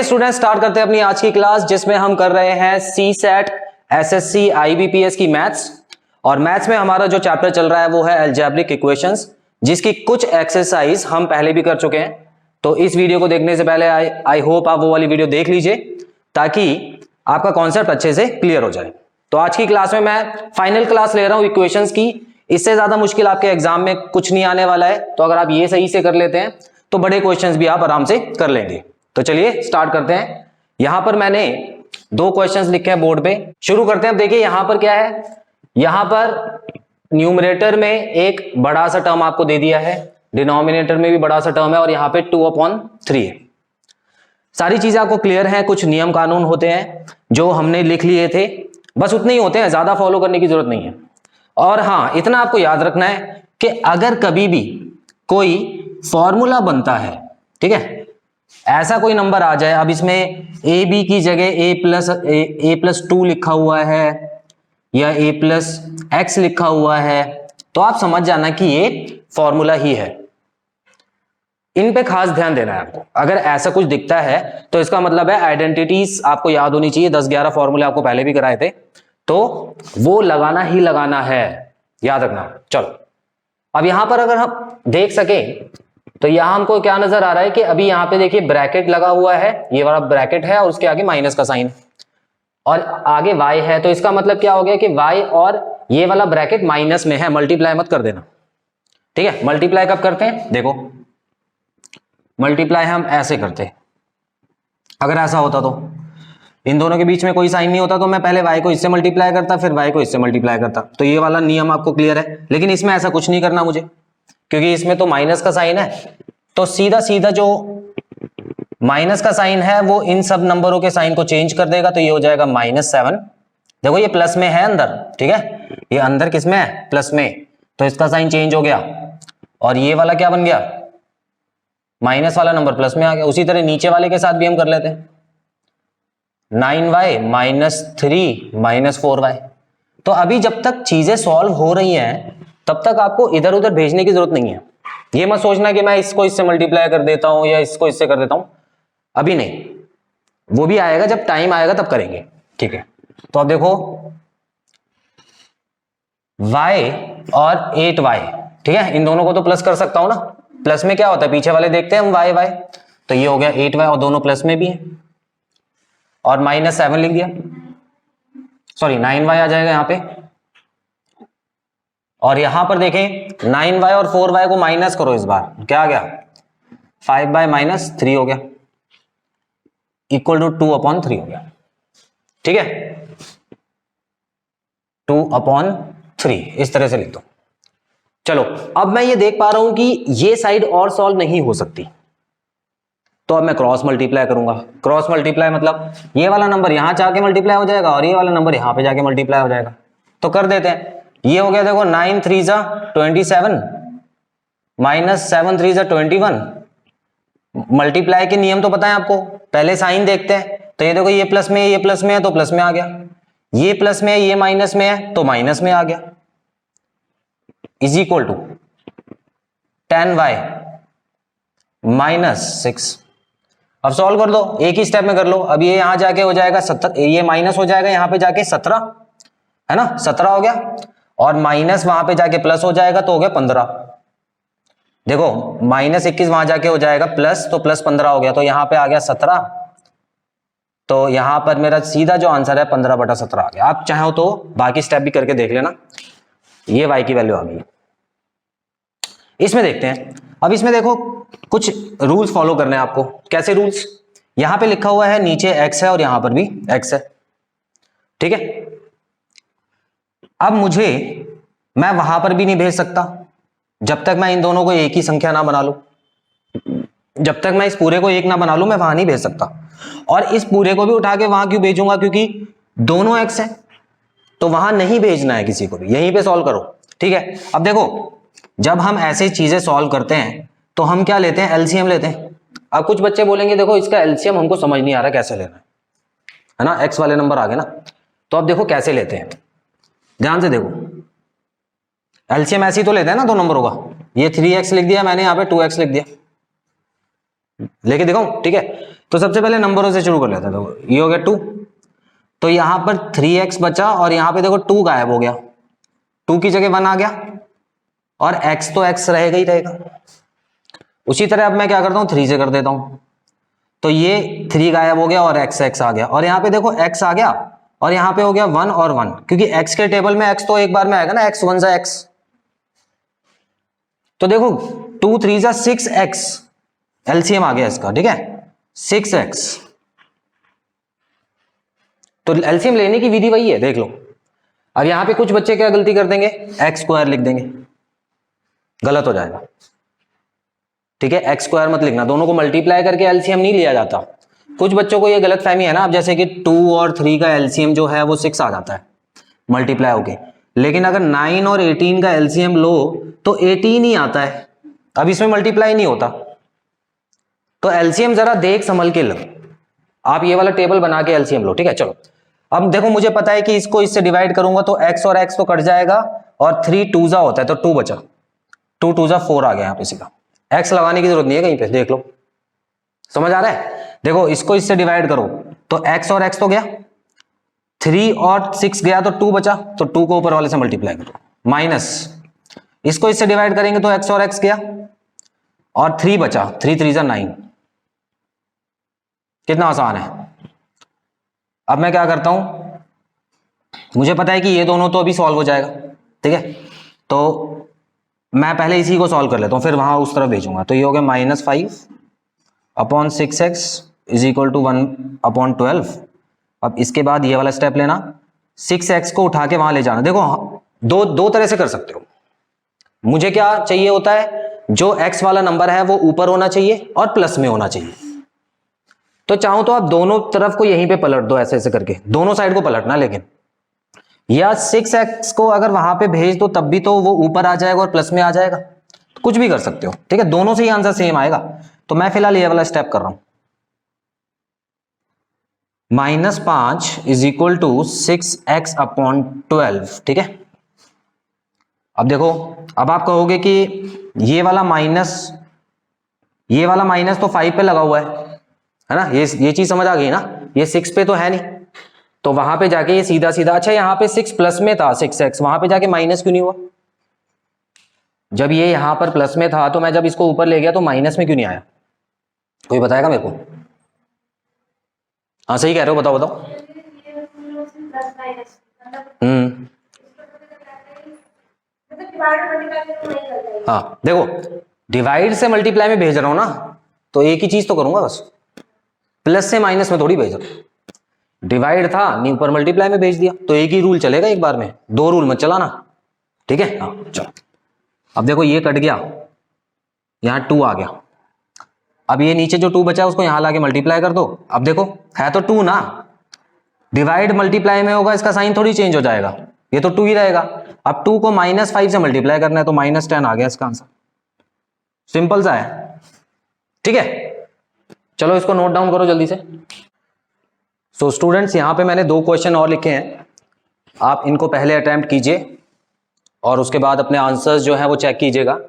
चलिए student start करते हैं अपनी आज की क्लास, जिसमें हम कर रहे हैं सी सेट एसएससी आईबीपीएस की मैथ्स। और मैथ्स में हमारा जो चैप्टर चल रहा है वो है अलजेब्रिक इक्वेशंस, जिसकी कुछ एक्सरसाइज हम पहले भी कर चुके हैं। तो इस वीडियो को देखने से पहले आई होप आप वो वाली वीडियो देख लीजिए ताकि आपका कॉन्सेप्ट अच्छे से क्लियर हो जाए। तो आज की क्लास में मैं फाइनल क्लास ले रहा हूं इक्वेशंस की। इससे ज्यादा मुश्किल आपके एग्जाम में कुछ नहीं आने वाला है। तो अगर आप ये सही से कर लेते हैं तो बड़े क्वेश्चंस भी आप आराम से कर लेंगे। तो चलिए स्टार्ट करते हैं। यहां पर मैंने दो क्वेश्चंस लिखे हैं बोर्ड पे, शुरू करते हैं। अब देखिए यहां पर क्या है, यहां पर न्यूमरेटर में एक बड़ा सा टर्म आपको दे दिया है, डिनोमिनेटर में भी बड़ा सा टर्म है और यहां पे 2/3 है। सारी चीजें आपको क्लियर हैं। कुछ नियम कानून होते हैं जो हमने लिख लिए थे, बस उतने ही होते हैं, ज्यादा फॉलो करने की जरूरत नहीं है। और हाँ, इतना आपको याद रखना है कि अगर कभी भी कोई फॉर्मूला बनता है, ठीक है, ऐसा कोई नंबर आ जाए, अब इसमें ए बी की जगह ए प्लस 2 लिखा हुआ है या ए प्लस एक्स लिखा हुआ है, तो आप समझ जाना कि ये फॉर्मूला ही है। इन पे खास ध्यान देना है आपको। अगर ऐसा कुछ दिखता है तो इसका मतलब है आइडेंटिटीज आपको याद होनी चाहिए। 10-11 फॉर्मूले आपको पहले भी कराए थे, तो वो लगाना ही लगाना है, याद रखना। चलो अब यहां पर अगर हम देख सके तो यहां हमको क्या नजर आ रहा है कि अभी यहां पे देखिए ब्रैकेट लगा हुआ है, ये वाला ब्रैकेट है और उसके आगे माइनस का साइन और आगे y है। तो इसका मतलब क्या हो गया कि y और ये वाला ब्रैकेट माइनस में है। मल्टीप्लाई मत कर देना, ठीक है। मल्टीप्लाई कब करते हैं, देखो मल्टीप्लाई हम ऐसे करते हैं। अगर ऐसा होता तो इन दोनों के बीच में कोई साइन नहीं होता तो मैं पहले y को इससे मल्टीप्लाई करता, फिर y को इससे मल्टीप्लाई करता। तो ये वाला नियम आपको क्लियर है। लेकिन इसमें ऐसा कुछ नहीं करना मुझे, क्योंकि इसमें तो माइनस का साइन है। तो सीधा सीधा जो माइनस का साइन है वो इन सब नंबरों के साइन को चेंज कर देगा। तो ये हो जाएगा -7। देखो ये प्लस में है अंदर, ठीक है, ये अंदर किस में है, प्लस में, तो इसका साइन चेंज हो गया और ये वाला क्या बन गया, माइनस वाला नंबर प्लस में आ गया। उसी तरह नीचे वाले के साथ भी हम कर लेते हैं, 9y -3 -4y। तो अभी जब तक चीजें सॉल्व हो रही हैं तब तक आपको इधर उधर भेजने की जरूरत नहीं है। ये मत सोचना कि मैं इसको इससे मल्टीप्लाई कर देता हूं या इसको इससे कर देता हूं, अभी नहीं, वो भी आएगा, जब टाइम आएगा तब करेंगे, ठीक है। तो अब देखो y और 8y, ठीक है, इन दोनों को तो प्लस कर सकता हूं ना। प्लस में क्या होता है, पीछे वाले देखते हैं हम, y, तो ये हो गया 8y और दोनों प्लस में भी है और -7 लिख दिया, सॉरी 9y आ जाएगा यहां पे। और यहां पर देखें 9y और 4y को माइनस करो, इस बार क्या आ गया, 5/-3 हो गया, इक्वल टू 2/3 हो गया, ठीक है, 2/3 इस तरह से लिख दो। चलो अब मैं ये देख पा रहा हूं कि ये साइड और सॉल्व नहीं हो सकती, तो अब मैं क्रॉस मल्टीप्लाई करूंगा। क्रॉस मल्टीप्लाई मतलब ये वाला नंबर यहां जाके मल्टीप्लाई हो जाएगा और ये वाला नंबर यहां पे जाके मल्टीप्लाई हो जाएगा। तो कर देते हैं। ये हो गया, देखो 9×3 = 27 -7×3 = 21। मल्टीप्लाई के नियम तो पता है आपको, पहले साइन देखते हैं। तो ये देखो ये प्लस में है, ये प्लस में है तो प्लस में आ गया, ये प्लस में है, ये माइनस में है तो माइनस में आ गया, इज इक्वल टू 10y -6। अब सॉल्व कर दो, एक ही स्टेप में कर लो। अब ये यहां जाके हो जाएगा 17, ये माइनस हो जाएगा यहां पे जाके 17, है ना, 17 हो गया, और माइनस वहां पे जाके प्लस हो जाएगा तो हो गया 15। देखो -21 वहां जाके हो जाएगा प्लस, तो प्लस 15 हो गया, तो यहां पे आ गया 17। तो यहां पर मेरा सीधा जो आंसर है 15/17 आ गया। आप चाहो तो बाकी स्टेप भी करके देख लेना। ये y की वैल्यू आ गई। इसमें देखते हैं। अब इसमें देखो कुछ रूल्स फॉलो करने हैं आपको। कैसे रूल्स, यहां पे लिखा हुआ है नीचे x है और यहां पर भी x है, ठीक है। अब मैं वहां पर भी नहीं भेज सकता जब तक मैं इन दोनों को एक ही संख्या ना बना लूं। जब तक मैं इस पूरे को एक ना बना लूं मैं वहां नहीं भेज सकता। और इस पूरे को भी उठा के वहां क्यों भेजूंगा, क्योंकि दोनों x है तो वहां नहीं भेजना है किसी को भी, यहीं पे सॉल्व करो, ठीक है। अब देखो जब हम ऐसे चीजें सॉल्व करते हैं तो हम क्या लेते हैं, एलसीएम लेते हैं। अब कुछ बच्चे बोलेंगे देखो इसका एलसीएम हमको समझ नहीं आ रहा कैसे लेना है ना, x वाले नंबर आ गए ना। तो अब देखो कैसे लेते हैं, ध्यान से देखो। एलसीएम ऐसे ही तो लेते हैं ना दो नंबरों का। ये 3x लिख दिया मैंने, यहाँ पे 2x लिख दिया, लेके दिखाऊं? ठीक है, तो सबसे पहले नंबरों से शुरू कर लेते हैं। तो ये हो गया 2, तो यहां पर 3x बचा और यहां पे देखो 2 गायब हो गया, 2 की जगह 1 आ गया और x तो x रहेगा ही रहेगा। उसी तरह अब मैं क्या करता हूं, 3 से कर देता हूं, तो ये 3 गायब हो गया और x आ गया, और यहां पे देखो x आ गया और यहां पे हो गया 1 और 1, क्योंकि x के टेबल में x तो एक बार में आएगा ना, x 1 जा x। तो देखो 2 3 जा 6x, एलसीएम आ गया इसका, ठीक है 6x। तो एलसीएम लेने की विधि वही है, देख लो। अब यहां पे कुछ बच्चे क्या गलती कर देंगे, एक्स स्क्वायर लिख देंगे, गलत हो जाएगा, ठीक है। एक्स स्क्वायर मत लिखना, दोनों को मल्टीप्लाई करके एलसीएम नहीं लिया जाता। कुछ बच्चों को ये गलत फहमी है ना, अब जैसे कि 2 और 3 का एलसीएम जो है वो 6 आ जाता है मल्टीप्लाई होके, लेकिन अगर 9 और 18 का एलसीएम लो तो 18 ही आता है, अब इसमें मल्टीप्लाई नहीं होता। तो एलसीएम जरा देख संभल के लो, आप ये वाला टेबल बना के एलसीएम लो, ठीक है। चलो अब देखो, मुझे पता है कि इसको इससे डिवाइड करूंगा तो x और x तो कट जाएगा और 3 2 जा होता है तो 2 बचा, 2 2 जा 4 आ गया यहाँ पे सीधा। x लगाने की जरूरत नहीं है कहीं पे, देख लो, समझ आ रहा है। देखो इसको इससे डिवाइड करो तो x और x तो गया, 3 और 6 गया तो 2 बचा, तो 2 को ऊपर वाले से मल्टीप्लाई करो, माइनस इसको इससे डिवाइड करेंगे तो x और x गया और 3 बचा, 3 3 जा 9। कितना आसान है। अब मैं क्या करता हूं, मुझे पता है कि ये दोनों तो अभी सॉल्व हो जाएगा, ठीक है, तो मैं पहले इसी को सॉल्व कर लेता हूं, फिर वहां उस तरफ भेजूंगा। तो ये हो गया -5/6x इज इक्वल टू 1/12। अब इसके बाद ये वाला स्टेप लेना, 6x को उठा के वहां ले जाना। देखो दो तरह से कर सकते हो। मुझे क्या चाहिए होता है, जो x वाला नंबर है वो ऊपर होना चाहिए और प्लस में होना चाहिए। तो चाहो तो आप दोनों तरफ को यहीं पे पलट दो, ऐसे ऐसे करके दोनों साइड को पलटना, लेकिन या 6x को अगर वहां पे भेज दो तब भी तो वो ऊपर आ जाएगा और प्लस में आ जाएगा, तो कुछ भी कर सकते हो, ठीक है, दोनों से ही आंसर सेम आएगा। तो मैं फिलहाल ये वाला स्टेप कर रहा हूं, -5 इज इक्वल टू 6x/12, ठीक है। अब देखो, अब आप कहोगे कि ये वाला माइनस तो 5 पे लगा हुआ है ना, ये चीज समझ आ गई ना, ये 6 पे तो है नहीं, तो वहां पे जाके ये सीधा सीधा, अच्छा यहाँ पे 6 प्लस में था 6x, वहां पे जाके माइनस क्यों नहीं हुआ? जब ये यहां पर प्लस में था तो मैं जब इसको ऊपर ले गया तो माइनस में क्यों नहीं आया? कोई बताएगा मेरे को? हाँ सही कह रहे हो, बताओ बताओ। हाँ देखो, डिवाइड से मल्टीप्लाई में भेज रहा हूं ना, तो एक ही चीज तो करूंगा बस, प्लस से माइनस में थोड़ी भेज रहा हूं। डिवाइड था नहीं, ऊपर मल्टीप्लाई में भेज दिया, तो एक ही रूल चलेगा एक बार में, 2 रूल मत चलाना, ठीक है। हाँ चलो, अब देखो ये कट गया, यहां 2 आ गया, अब ये नीचे जो 2 बचा उसको यहां लाके मल्टीप्लाई कर दो। अब देखो है तो 2 ना, डिवाइड मल्टीप्लाई में होगा, इसका साइन थोड़ी चेंज हो जाएगा, ये तो 2 ही रहेगा। अब 2 को -5 से मल्टीप्लाई करना है तो -10 आ गया इसका आंसर, सिंपल सा है, ठीक है। चलो इसको नोट डाउन करो जल्दी से। सो स्टूडेंट्स, यहां पे मैंने 2 क्वेश्चन और लिखे हैं, आप इनको पहले अटेम्प्ट कीजिए और उसके बाद अपने आंसर्स जो है वो चेक कीजिएगा।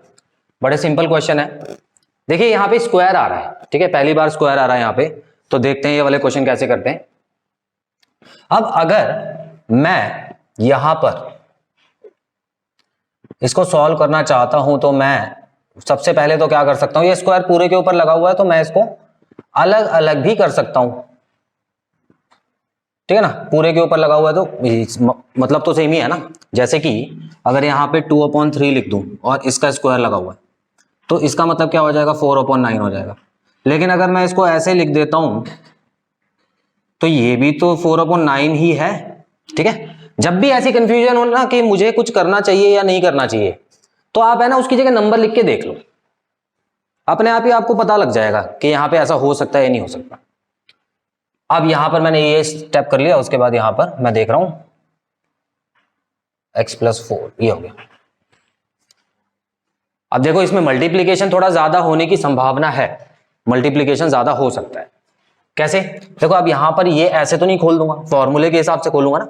बड़े सिंपल क्वेश्चन है। देखिए यहाँ पे स्क्वायर आ रहा है, ठीक है, पहली बार स्क्वायर आ रहा है यहाँ पे, तो देखते हैं ये वाले क्वेश्चन कैसे करते हैं। अब अगर मैं यहां पर इसको सॉल्व करना चाहता हूं तो मैं सबसे पहले तो क्या कर सकता हूं, ये स्क्वायर पूरे के ऊपर लगा हुआ है तो मैं इसको अलग अलग भी कर सकता हूं, ठीक है ना, पूरे के ऊपर लगा हुआ है तो मतलब तो सेम ही है ना। जैसे कि अगर यहाँ पे 2/3 लिख दूं और इसका स्क्वायर लगा हुआ है तो इसका मतलब क्या हो जाएगा, 4/9 हो जाएगा। लेकिन अगर मैं इसको ऐसे लिख देता हूं तो ये भी तो 4/9 ही है, ठीक है। जब भी ऐसी कंफ्यूजन हो ना कि मुझे कुछ करना चाहिए या नहीं करना चाहिए, तो आप है ना उसकी जगह नंबर लिख के देख लो, अपने आप ही आपको पता लग जाएगा कि यहाँ पे ऐसा हो सकता है या नहीं हो सकता। अब यहां पर मैंने ये स्टेप कर लिया, उसके बाद यहां पर मैं देख रहा हूं x+4, ये हो गया। अब देखो इसमें मल्टीप्लीकेशन थोड़ा ज्यादा होने की संभावना है, मल्टीप्लीकेशन ज्यादा हो सकता है। कैसे? देखो अब यहां पर ये ऐसे तो नहीं खोल दूंगा, फॉर्मूले के हिसाब से खोलूंगा ना,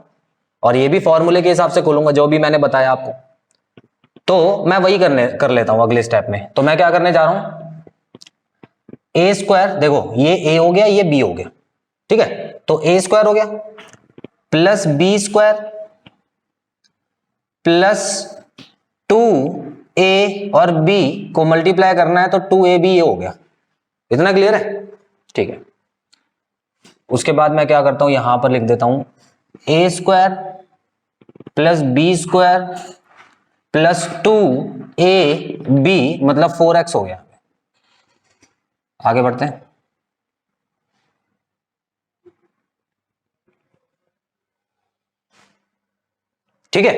और ये भी फॉर्मूले के हिसाब से खोलूंगा जो भी मैंने बताया आपको। तो मैं वही कर लेता हूं अगले स्टेप में। तो मैं क्या करने जा रहा हूं, ए स्क्वायर, देखो ये ए हो गया, ये बी हो गया, ठीक है, तो ए स्क्वायर हो गया plus B square plus 2a और b को मल्टीप्लाई करना है तो 2ab ये हो गया। इतना क्लियर है? ठीक है, उसके बाद मैं क्या करता हूं, यहां पर लिख देता हूं A square plus B square plus 2ab मतलब 4x हो गया। आगे बढ़ते हैं। ठीक है,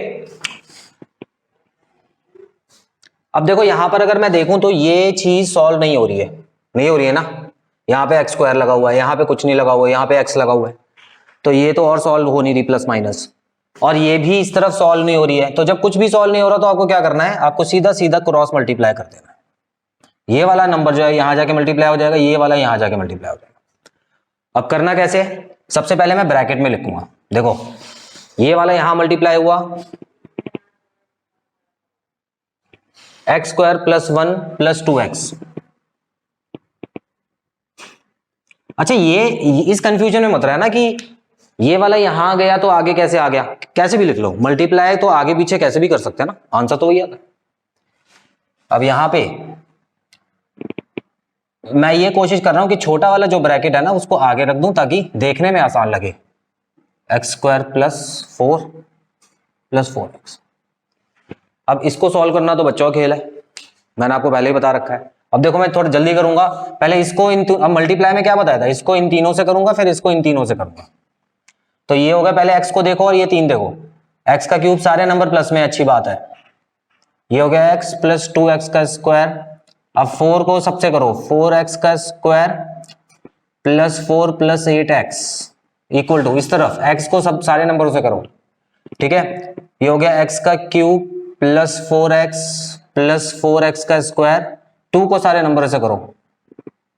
अब देखो यहां पर अगर मैं देखूं तो ये चीज सॉल्व नहीं हो रही है, नहीं हो रही है ना, यहां पे एक्स स्क्वायर लगा हुआ है, यहां पे कुछ नहीं लगा हुआ है, यहां पे एक्स लगा हुआ है, तो ये तो और सॉल्व हो नहीं रही प्लस माइनस, और ये भी इस तरफ सॉल्व नहीं हो रही है। तो जब कुछ भी सॉल्व नहीं हो रहा तो आपको क्या करना है, आपको सीधा सीधा क्रॉस मल्टीप्लाई कर देना है। ये वाला नंबर जो है यहां जाके मल्टीप्लाई हो जाएगा, ये वाला यहां जाके मल्टीप्लाई हो जाएगा। अब करना कैसे है, सबसे पहले मैं ब्रैकेट में लिखूंगा, देखो ये वाला यहां मल्टीप्लाई हुआ x square plus 1 plus 2x। अच्छा ये इस कंफ्यूजन में मत रहना कि ये वाला यहां गया तो आगे कैसे आ गया, कैसे भी लिख लो, मल्टीप्लाई तो आगे पीछे कैसे भी कर सकते हैं ना, आंसर तो वही आता है। अब यहां पे मैं ये कोशिश कर रहा हूं कि छोटा वाला जो ब्रैकेट है ना उसको आगे रख दूं ताकि देखने में आसान लगे, x square plus 4 plus 4x। अब इसको सॉल्व करना तो बच्चों का खेल है, मैंने आपको पहले ही बता रखा है। अब देखो मैं थोड़ा जल्दी करूंगा, पहले इसको अब मल्टीप्लाई में क्या बताया था, इसको इन तीनों से करूंगा फिर इसको इन तीनों से करूंगा। तो ये होगा, पहले x को देखो और ये 3 देखो, x का क्यूब सारे नंबर प्लस में, अच्छी बात है। ये हो गया x प्लस 2x का स्क्वायर। अब 4 को सबसे करो, 4x का square plus 4 plus 8x equal to, इस तरफ x को सब सारे नंबरों से करो, ठीक है। ये हो गया x का cube plus 4x plus 4x का स्क्वायर, 2 को सारे नंबर से करो,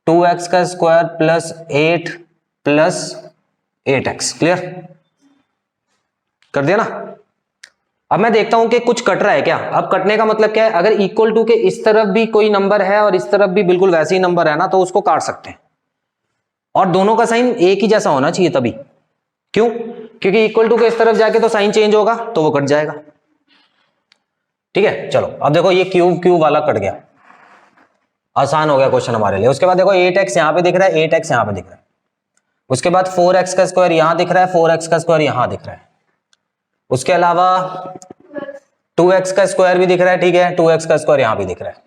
2x का square plus 8 plus 8x। Clear कर दिया ना। अब मैं देखता हूं कि कुछ कट रहा है क्या। अब कटने का मतलब क्या है, अगर इक्वल टू के इस तरफ भी कोई नंबर है और इस तरफ भी बिल्कुल वैसे ही नंबर है ना तो उसको काट सकते हैं, और दोनों का साइन एक ही जैसा होना चाहिए तभी। क्यों? क्योंकि इक्वल टू के इस तरफ जाके तो साइन चेंज होगा तो वो कट जाएगा। ठीक है, चलो अब देखो ये क्यूब क्यूब वाला कट गया, आसान हो गया क्वेश्चन हमारे लिए। उसके बाद देखो 8x यहां पे दिख रहा है, 8x यहां पे दिख रहा है, उसके बाद 4x का स्क्वायर यहां दिख रहा है, 4x का स्क्वायर यहां दिख रहा है, उसके अलावा 2x का स्क्वायर भी दिख रहा है, ठीक है, 2x का स्क्वायर यहां भी दिख रहा है।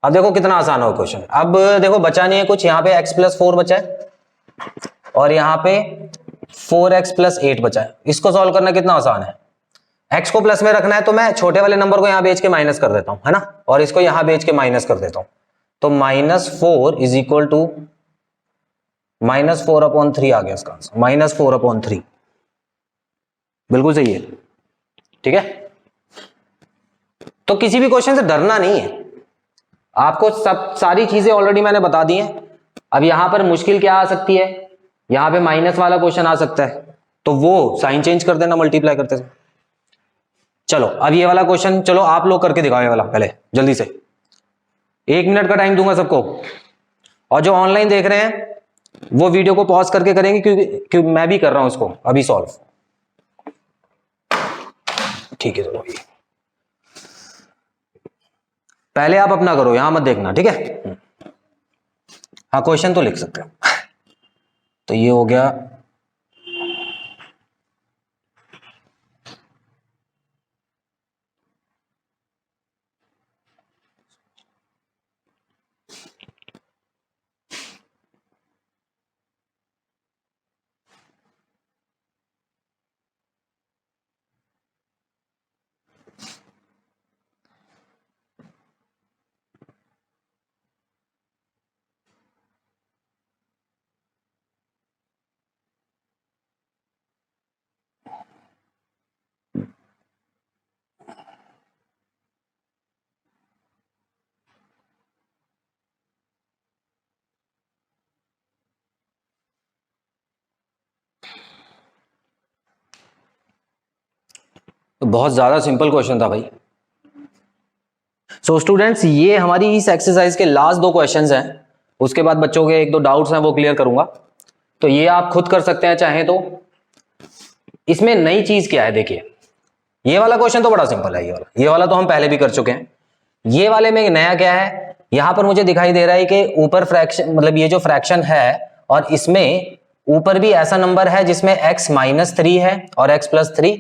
अब देखो कितना आसान हो क्वेश्चन। अब देखो बचा नहीं है कुछ, यहां पे x प्लस 4 बचा है और यहां पे 4x प्लस 8 बचा है। इसको सॉल्व करना कितना आसान है, x को प्लस में रखना है तो मैं छोटे वाले नंबर को यहां बेच के माइनस कर देता हूं, है ना, और इसको यहां बेच के माइनस कर देता हूं, तो -4 इज इक्वल टू -4/3 आ गया इसका आंसर, -4/3। बिल्कुल सही है, ठीक है। तो किसी भी क्वेश्चन से डरना नहीं है, आपको सब सारी चीजें ऑलरेडी मैंने बता दी हैं। अब यहां पर मुश्किल क्या आ सकती है, यहां पे माइनस वाला क्वेश्चन आ सकता है, तो वो साइन चेंज कर देना मल्टीप्लाई करते थे। चलो अब ये वाला क्वेश्चन, चलो आप लोग करके दिखाओ ये वाला पहले जल्दी से, 1 मिनट का टाइम दूंगा सबको, और जो ऑनलाइन देख रहे हैं वो वीडियो को पॉज करके करेंगे क्योंकि मैं भी कर रहा हूं इसको अभी सॉल्व। ठीक है, चलो पहले आप अपना करो, यहां मत देखना, ठीक है। हाँ क्वेश्चन तो लिख सकते हो। तो ये हो गया तो बहुत ज्यादा सिंपल क्वेश्चन था भाई। सो स्टूडेंट्स ये हमारी इस एक्सरसाइज के लास्ट 2 क्वेश्चंस हैं, उसके बाद बच्चों के एक दो डाउट्स हैं वो क्लियर करूंगा। तो ये आप खुद कर सकते हैं चाहें तो। इसमें नई चीज क्या है, देखिए ये वाला क्वेश्चन तो बड़ा सिंपल है, ये वाला तो हम पहले भी कर चुके हैं। ये वाले में नया क्या है, यहां पर मुझे दिखाई दे रहा है कि ऊपर फ्रैक्शन, मतलब ये जो फ्रैक्शन है और इसमें ऊपर भी ऐसा नंबर है जिसमें x-3 है और x+3,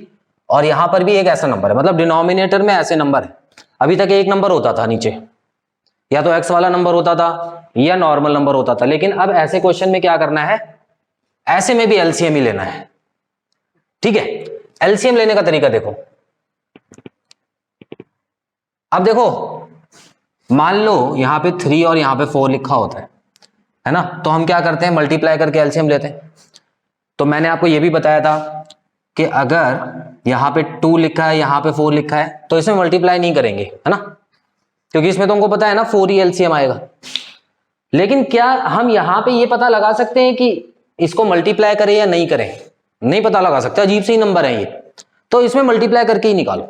और यहां पर भी एक ऐसा नंबर है, मतलब डिनोमिनेटर में ऐसे नंबर है। अभी तक एक नंबर होता था नीचे, या तो x वाला नंबर होता था या नॉर्मल नंबर होता था, लेकिन अब ऐसे क्वेश्चन में क्या करना है, ऐसे में भी एलसीएम ही लेना है। ठीक है, एलसीएम लेने का तरीका देखो। अब देखो मान लो यहां पे 3 और यहां पे 4 लिखा होता है ना, तो हम क्या करते हैं, मल्टीप्लाई करके एलसीएम लेते हैं। तो मैंने आपको यह भी बताया था कि अगर यहां पे 2 लिखा है, यहां पे 4 लिखा है, तो इसमें मल्टीप्लाई नहीं करेंगे, है ना, क्योंकि इसमें तो हमको पता है ना 4 ही एलसीएम आएगा। लेकिन क्या हम यहां पे ये पता लगा सकते हैं कि इसको मल्टीप्लाई करें या नहीं करें? नहीं पता लगा सकते, अजीब सी नंबर है ये, तो इसमें मल्टीप्लाई करके ही निकालो,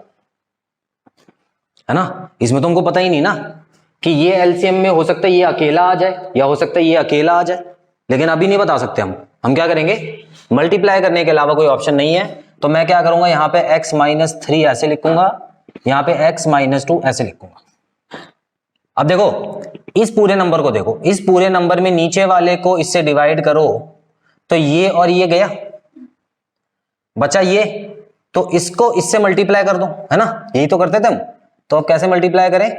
है ना। इसमें तो हमको पता ही नहीं ना कि ये एलसीएम में हो सकता है ये अकेला आ जाए या हो सकता है ये अकेला आ जाए, लेकिन अभी नहीं बता सकते हम क्या करेंगे, मल्टीप्लाई करने के अलावा कोई ऑप्शन नहीं है। तो मैं क्या करूंगा, यहां पे x-3 ऐसे लिखूंगा, यहां पे x-2 ऐसे लिखूंगा। अब देखो इस पूरे नंबर को देखो, इस पूरे नंबर में नीचे वाले को इससे डिवाइड करो तो ये और ये गया, बचा ये, तो इसको इससे मल्टीप्लाई कर दो, है ना, यही तो करते थे हम। तो अब कैसे मल्टीप्लाई करें,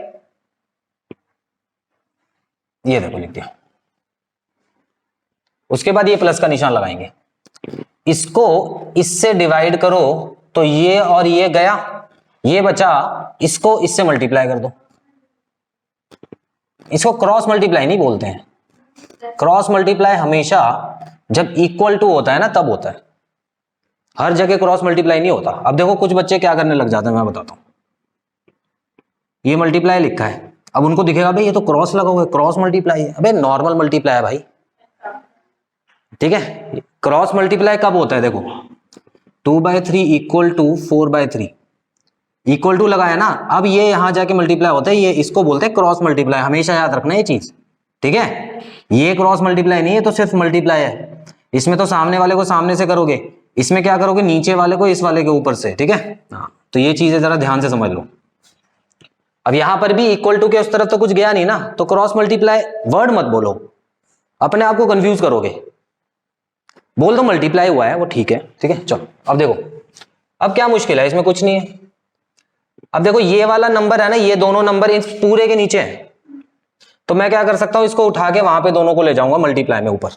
ये देखो लिख दिया। उसके बाद ये प्लस का निशान लगाएंगे, इसको इससे डिवाइड करो तो ये और ये गया, ये बचा, इसको इससे मल्टीप्लाई कर दो। इसको क्रॉस मल्टीप्लाई नहीं बोलते हैं, क्रॉस मल्टीप्लाई हमेशा जब इक्वल टू होता है ना तब होता है, हर जगह क्रॉस मल्टीप्लाई नहीं होता। अब देखो कुछ बच्चे क्या करने लग जाते हैं, मैं बताता हूं। ये मल्टीप्लाई लिखा है, अब उनको दिखेगा भाई ये तो क्रॉस लगा हुआ है, क्रॉस मल्टीप्लाई है। अबे नॉर्मल मल्टीप्लाई है भाई, ठीक है। क्रॉस मल्टीप्लाई कब होता है, देखो 2/3 इक्वल टू 4/3, इक्वल टू लगाया ना, अब ये यहां जाके मल्टीप्लाई होता है, ये इसको बोलते हैं क्रॉस मल्टीप्लाई, हमेशा याद रखना ये चीज, ठीक है। ये क्रॉस मल्टीप्लाई नहीं है, तो सिर्फ मल्टीप्लाई है। इसमें तो सामने वाले को सामने से करोगे, इसमें क्या करोगे, नीचे वाले को इस वाले के ऊपर से, ठीक है। तो ये चीजें जरा ध्यान से समझ लो। अब यहां पर भी इक्वल टू के उस तरफ तो कुछ गया नहीं ना, तो क्रॉस मल्टीप्लाई वर्ड मत बोलो, अपने आप को कंफ्यूज करोगे। बोल दो मल्टीप्लाई हुआ है, वो ठीक है, ठीक है। चलो अब देखो, अब क्या मुश्किल है, इसमें कुछ नहीं है। अब देखो ये वाला नंबर है ना, ये दोनों नंबर इस पूरे के नीचे है, तो मैं क्या कर सकता हूं, इसको उठा के वहां पे दोनों को ले जाऊंगा मल्टीप्लाई में ऊपर,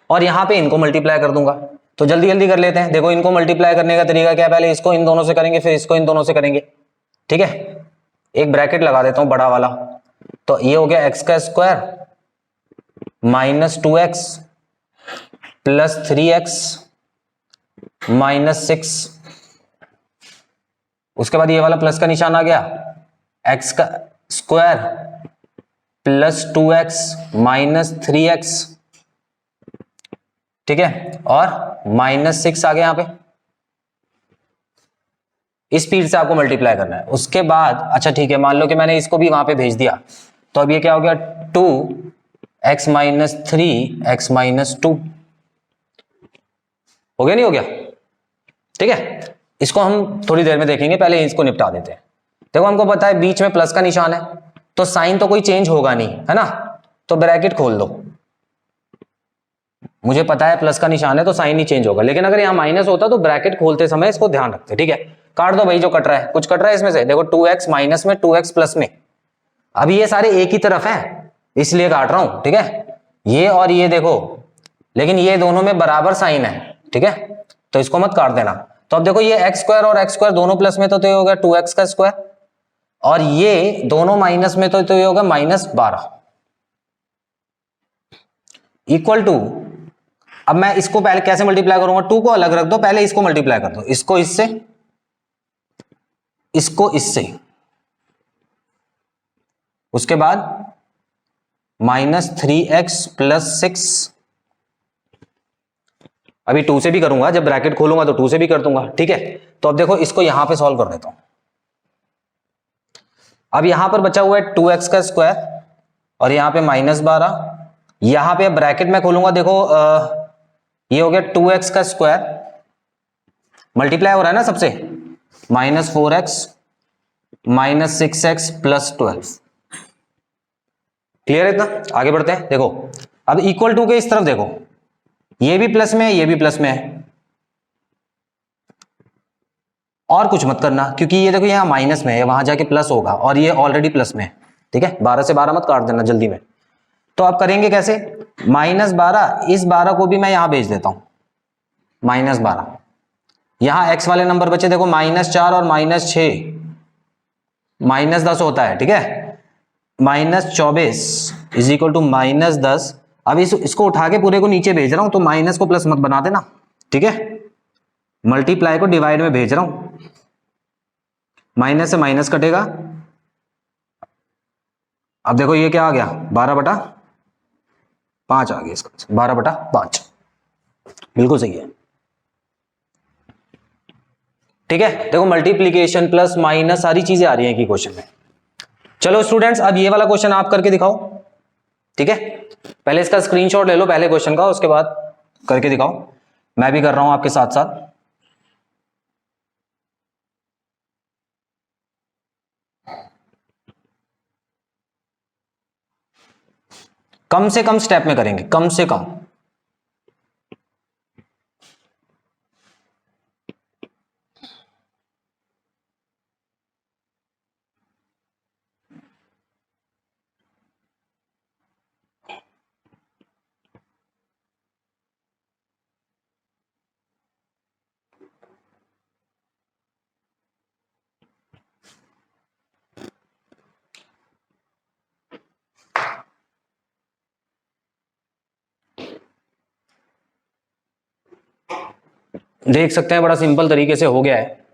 और यहां पे इनको मल्टीप्लाई कर दूंगा। तो जल्दी जल्दी कर लेते हैं। देखो इनको मल्टीप्लाई करने का तरीका क्या है, पहले इसको इन दोनों से करेंगे, फिर इसको इन दोनों से करेंगे, ठीक है। एक ब्रैकेट लगा देता हूं बड़ा वाला, तो ये हो गया x² -2x + 3x -6। उसके बाद ये वाला प्लस का निशान आ गया, x² + 2x -3x, ठीक है, और -6 आ गया यहां पे। इस स्पीड से आपको मल्टीप्लाई करना है। उसके बाद अच्छा ठीक है, मान लो कि मैंने इसको भी वहां पे भेज दिया, तो अब ये क्या हो गया, 2x - 3x - 2 हो गया, नहीं हो गया, ठीक है। इसको हम थोड़ी देर में देखेंगे, पहले इसको निपटा देते हैं। देखो हमको पता है बीच में प्लस का निशान है, तो साइन तो कोई चेंज होगा नहीं, है ना, तो ब्रैकेट खोल दो। मुझे पता है प्लस का निशान है तो साइन नहीं चेंज होगा, लेकिन अगर यहाँ माइनस होता तो ब्रैकेट खोलते समय इसको ध्यान रखते, ठीक है। काट दो भाई जो कट रहा है, कुछ कट रहा है इसमें से, देखो 2x माइनस में 2x प्लस में, अभी ये सारे एक ही तरफ हैं इसलिए काट रहा हूं, ठीक है। ये और ये देखो, लेकिन ये दोनों में बराबर साइन है, ठीक है, तो इसको मत काट देना। तो अब देखो ये x² और x² दोनों प्लस में तो ये होगा 2x का स्क्वायर, और ये दोनों माइनस में तो ये होगा -12 इक्वल टू, अब मैं इसको पहले कैसे मल्टीप्लाई करूंगा, 2 को अलग रख दो, पहले इसको मल्टीप्लाई कर दो, इसको इससे, इसको इससे, उसके बाद -3x + 6, अभी 2 से भी करूंगा, जब ब्रैकेट खोलूंगा तो 2 से भी कर दूंगा, ठीक है। तो अब देखो इसको यहां पे सॉल्व कर देता हूं। अब यहां पर बचा हुआ है 2x का स्क्वायर और यहाँ पे -12, यहाँ पे ब्रैकेट में खोलूंगा, देखो ये हो गया 2x का स्क्वायर, मल्टीप्लाई हो रहा है ना सबसे, -4x -6x + 12। क्लियर है इतना? आगे बढ़ते हैं। देखो अब इक्वल टू के इस तरफ देखो, ये भी प्लस में है, ये भी प्लस में है, और कुछ मत करना क्योंकि ये देखो यहाँ माइनस में है, वहां जाके प्लस होगा और ये ऑलरेडी प्लस में है। ठीक है, 12 से 12 मत काट देना जल्दी में। तो आप करेंगे कैसे, -12, इस 12 को भी मैं यहां भेज देता हूं, -12, यहां एक्स वाले नंबर बचे देखो -4 और -6, -10 होता है। ठीक है, -24 = -10। अब इसको उठा के पूरे को नीचे भेज रहा हूं, तो माइनस को प्लस मत बना देना। ठीक है, मल्टीप्लाई को डिवाइड में भेज रहा हूं, माइनस से माइनस कटेगा। अब देखो ये क्या आ गया, 12/5 आ गया, इसका 12/5, बिल्कुल सही है। ठीक है, देखो मल्टीप्लीकेशन प्लस माइनस सारी चीजें आ रही हैं कि क्वेश्चन में। चलो स्टूडेंट्स, अब ये वाला क्वेश्चन आप करके दिखाओ। ठीक है, पहले इसका स्क्रीनशॉट ले लो पहले क्वेश्चन का, उसके बाद करके दिखाओ। मैं भी कर रहा हूं आपके साथ साथ। कम से कम स्टेप में करेंगे, कम से कम। देख सकते हैं बड़ा सिंपल तरीके से हो गया है।